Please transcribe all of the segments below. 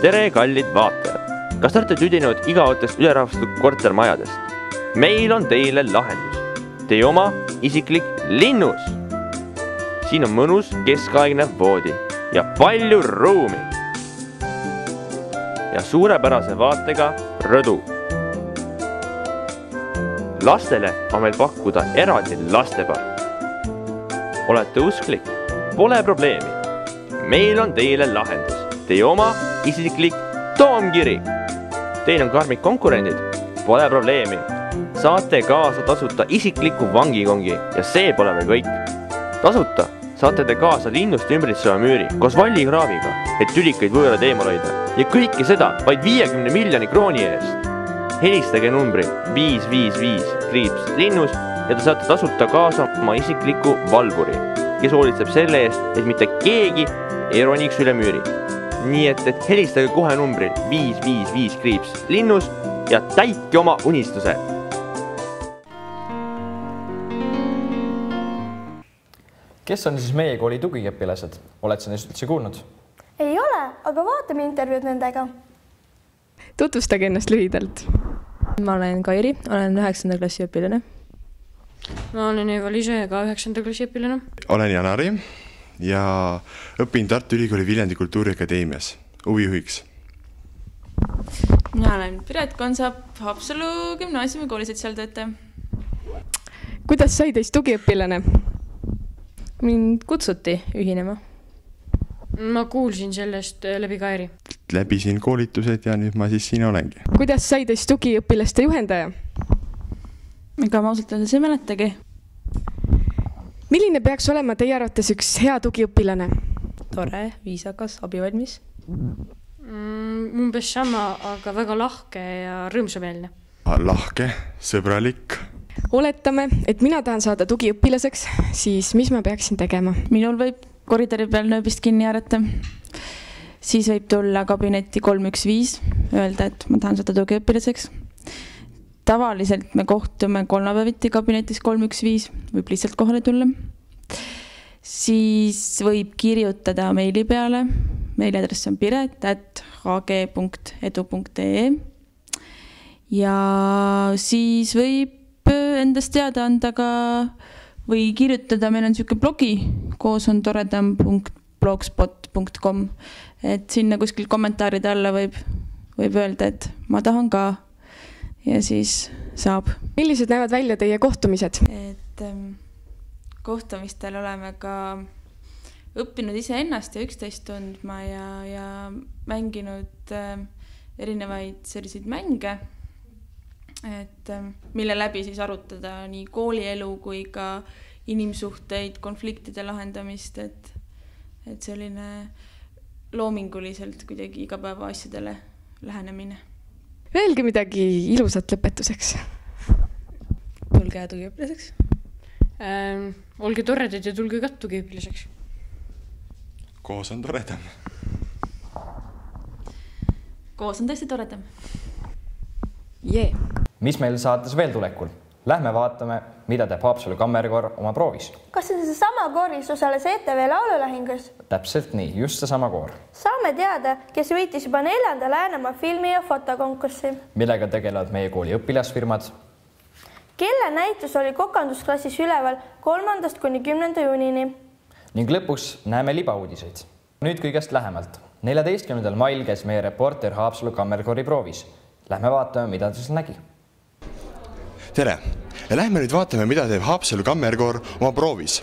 tere, kallid vaatajad! Kas te olete tüdinud igavatest ülerahvastatud kortermajadest? Meil on teile lahendus. Teie oma isiklik linnus. Siin on mõnus keskaegne voodi ja palju ruumi. Ja suurepärase vaatega rõdu. Lastele on meil pakkuda eraldi lastepark. Olete usklik? Pole probleemi. Meil on teile lahendus. Teie oma isiklik Toomkiri. Teil on karmid konkurendid? Pole probleemi. Saate kaasa tasuta isikliku vangikongi ja see pole veel kõik. Tasuta saate te kaasa linnust ümbritseva müüri koos vallikraaviga, et tülikaid võõrad eemal hoida. Ja kõike seda vaid 50 miljoni krooni eest. Helistage numbri 555 linnus ja te saate tasuta kaasa oma isikliku valvuri, kes hoolitseb selle eest, et mitte keegi ei roniks üle müüri. Nii et helistage kohe numbril 555 linnus ja täitke oma unistuse. Kes on siis meie kooli tugiõpilased? Oled sa neist üldse kuulnud? Ei ole, aga vaatame intervjuud nendega. Tutvustage ennast lühidalt. Ma olen Kairi, olen 9. klassi õpilane. Ma olen Eva-Liise, ka 9. klassi õpilane. Olen Janari ja õpin Tartu Ülikooli Viljandi Kultuuriakadeemias huvijuhiks. Mina olen Piret Konsap, Haapsalu gümnaasiumi koolisotsiaaltöötaja. Kuidas sai teist tugiõpilane? Mind kutsuti ühinema. Ma kuulsin sellest läbi Kairi. Läbisin koolitused ja nüüd ma siis siin olengi. Kuidas sai teist tugiõpilaste juhendaja? Ega ma ausalt öeldes ei mäletagi. Milline peaks olema teie arvates üks hea tugiõpilane? Tore, viisakas, abivalmis. Umbes sama, aga väga lahke ja rõõmsameelne. Lahke, sõbralik. Oletame, et mina tahan saada tugiõpilaseks, siis mis ma peaksin tegema? Minul võib koridori peal nööbist kinni jäärata. Siis võib tulla kabinetti 315, öelda, et ma tahan saada tugiõpilaseks. Tavaliselt me kohtume kolmapäeviti kabinetis 315, võib lihtsalt kohale tulla. Siis võib kirjutada meili peale. Meiliadress on piret@hg.edu.ee ja siis võib endast teada anda ka või kirjutada, meil on selline blogi, koos on toredam.blogspot.com, et sinna kuskil kommentaaride alla võib öelda, et ma tahan ka ja siis saab. Millised näevad välja teie kohtumised? Et kohtumistel oleme ka õppinud ise ennast ja üksteist tundma ja mänginud erinevaid selliseid mänge, et mille läbi siis arutada nii koolielu kui ka inimsuhteid, konfliktide lahendamist, et selline loominguliselt kuidagi igapäeva asjadele lähenemine. Öelge midagi ilusat lõpetuseks. Tulge tugiõpilaseks. Olge toredad ja tulge ka tugiõpilaseks. Koos on toredam. Koos on tõesti toredam. Mis meil saates veel tulekul? Lähme vaatame, mida teeb Haapsalu kammerkoor oma proovis. Kas see sama koor, mis osales ETV laululähingus? Täpselt nii, just see sama koor. Saame teada, kes võitis juba 4. Läänemaa filmi- ja fotokonkurssi. Millega tegelevad meie kooli õpilasfirmad. Kelle näitus oli kokandusklassis üleval 3. kuni 10. juunini. Ning lõpuks näeme libauudiseid. Nüüd kõigest lähemalt. 14. mail käis meie reporter Haapsalu kammerkoori proovis. Lähme vaatame, mida ta seal nägi. Tere! Ja lähme nüüd vaatame, mida teeb Haapsalu kammerkoor oma proovis.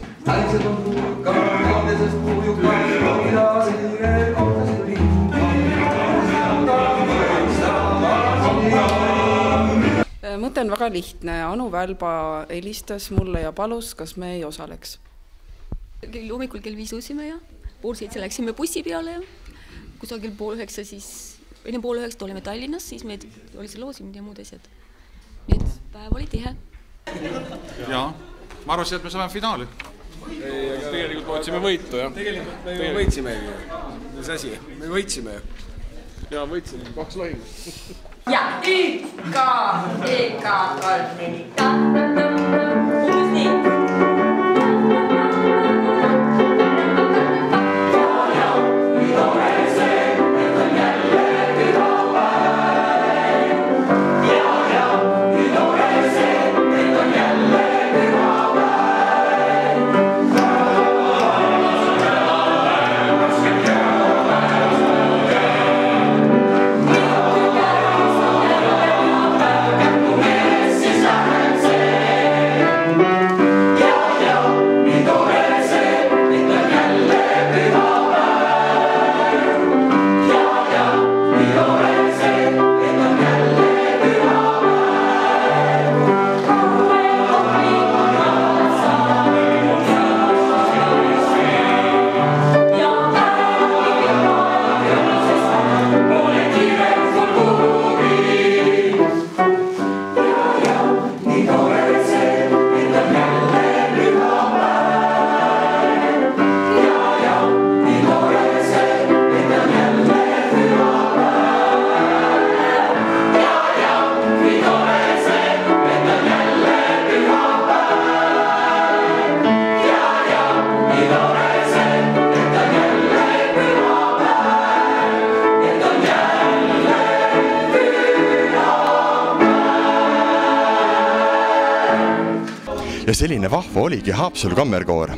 Mõte on väga lihtne. Anu Välba helistas mulle ja palus, kas me ei osaleks. Hommikul kell 5 tõusime ja pool 7 läksime bussi peale ja kusagil pool 9 siis enne pool 9 olime Tallinnas, siis meid oli see loosimine ja muud asjad. Nii et päev oli tihe. Jaa, ma arvasin, et me saame finaali. Tegelikult me otsime võitu, jah. Tegelikult me võitsime. Mis asi? Me võitsime. Jaa, võitsime 2 lahingut. Ja ikka kalmenika. Umbes nii. Ja, nii tore see, et on jälle ja selline vahva oligi Haapsalu kammerkoor.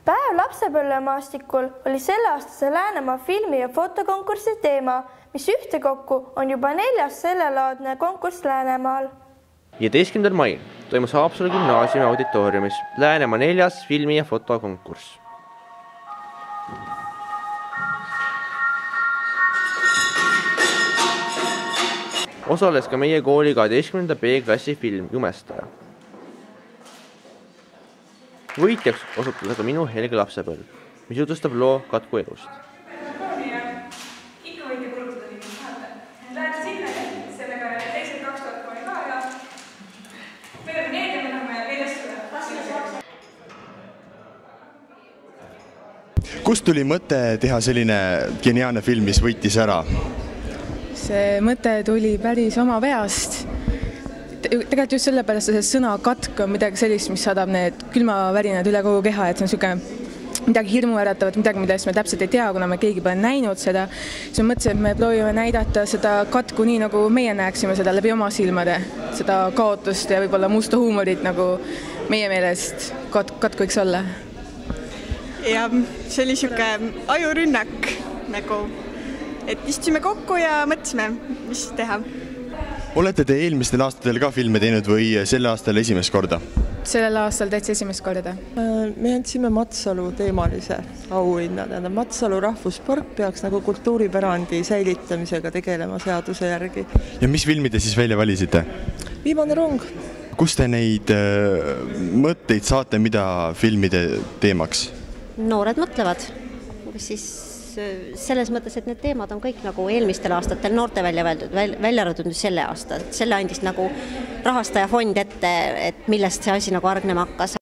Päev lapsepõlvemaastikul oli selleaastase Läänemaa filmi- ja fotokonkursi teema, mis ühtekokku on juba 4. sellelaadne konkurss Läänemaal. 15. mail toimus Haapsalu gümnaasiumi auditooriumis Läänemaa 4. filmi- ja fotokonkurss. Osales ka meie kooli 12. B-klassi film Jumestaja. Võitjaks osutus aga minu helge lapsepõlv, mis jutustab loo Katku elust. Ikka võite kulutada nii, mis tahate. Lähete sinna, sellega teised 2000 kooli ka ja meil on need ja me tahame neljastada. Kust tuli mõte teha selline geniaalne film, mis võitis ära? See mõte tuli päris oma peast. Tegelikult just sellepärast, et sõna katk on midagi sellist, mis saadab need külmavärinad üle kogu keha, et see on niisugune midagi hirmuäratavat, midagi, millest me täpselt ei tea, kuna me keegi pole näinud seda. Siis me mõtlesin, et me proovime näidata seda katku nii, nagu meie näeksime seda läbi oma silmade, seda kaotust ja võib-olla musta huumorit, nagu meie meelest katk võiks olla. Ja see oli niisugune ajurünnak, nagu, et istusime kokku ja mõtlesime, mis teha. Olete te eelmistel aastatel ka filme teinud või selle aastal esimest korda? Sellel aastal täitsa esimest korda. Me andsime Matsalu teemalise auhinna. Matsalu rahvuspark peaks nagu kultuuripärandi säilitamisega tegelema seaduse järgi. Ja mis filmi te siis välja valisite? Viimane rong. Kus te neid mõtteid saate, mida filmide teemaks? Noored mõtlevad. Siis selles mõttes, et need teemad on kõik nagu eelmistel aastatel noorte välja arvatud selle aasta. Selle andis nagu rahastajafond ette, et millest see asi nagu argnema hakkas.